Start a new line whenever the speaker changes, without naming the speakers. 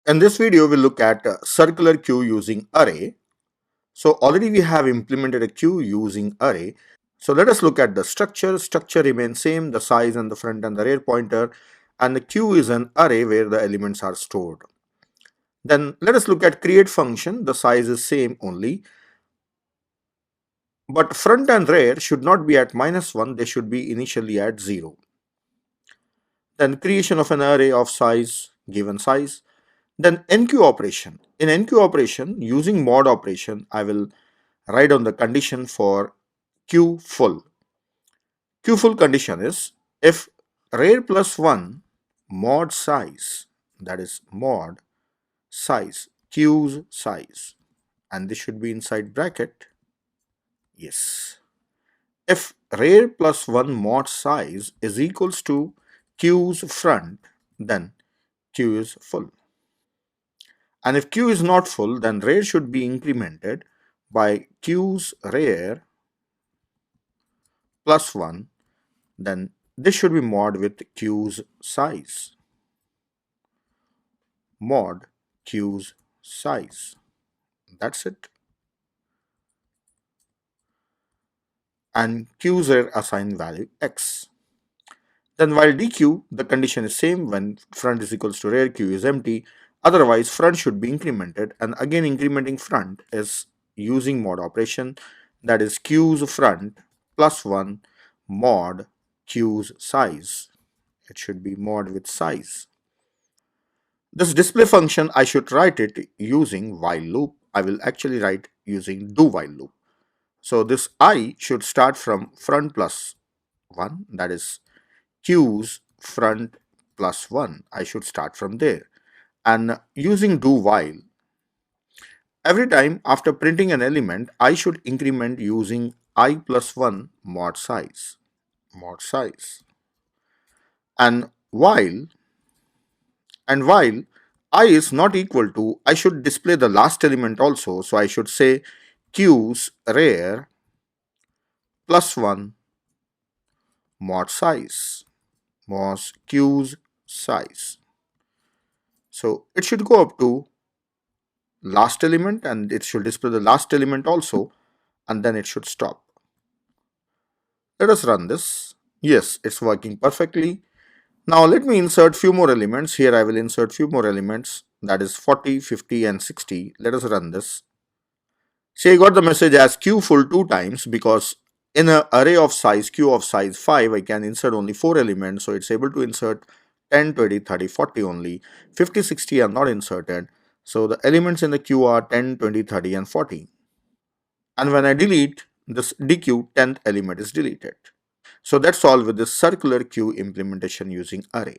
In this video, we'll look at a circular queue using array. So already we have implemented a queue using array. So let us look at the structure. Structure remains same, the size and the front and the rear pointer. And the queue is an array where the elements are stored. Then let us look at create function. The size is same only. But front and rear should not be at -1. They should be initially at 0. Then creation of an array of size, given size. Then enqueue operation. In enqueue operation, using mod operation, I will write on the condition for queue full. Queue full condition is if rear plus 1 mod size, that is mod size, queue's size, and this should be inside bracket. Yes. If rear plus 1 mod size is equals to queue's front, then queue is full. And if queue is not full, then rear should be incremented by queue's rear plus 1. Then this should be mod with queue's size. Mod queue's size. That's it. And queue's rear assign value x. Then while dequeue, the condition is same. When front is equals to rear, queue is empty. Otherwise, front should be incremented. And again, incrementing front is using mod operation. That is queue's front plus 1 mod queue's size. It should be mod with size. This display function, I should write it using while loop. I will actually write using do while loop. So this I should start from front plus 1, that is queue's front plus 1. I should start from there. And using do while, every time after printing an element, I should increment using I plus 1 mod size. Mod size. And while I is not equal to, I should display the last element also. So I should say queue's rear plus 1 mod size, mod queue's size. So it should go up to last element and it should display the last element also, and then it should stop. Let us run this. Yes, it's working perfectly. Now let me insert few more elements. Here I will insert few more elements, that is 40, 50 and 60. Let us run this. See, I got the message as queue full 2 times because in an array of size, queue of size 5, I can insert only 4 elements. So it's able to insert 10, 20, 30, 40 only. 50, 60 are not inserted. So the elements in the queue are 10, 20, 30 and 40. And when I delete this dequeue, 10th element is deleted. So that's all with this circular queue implementation using array.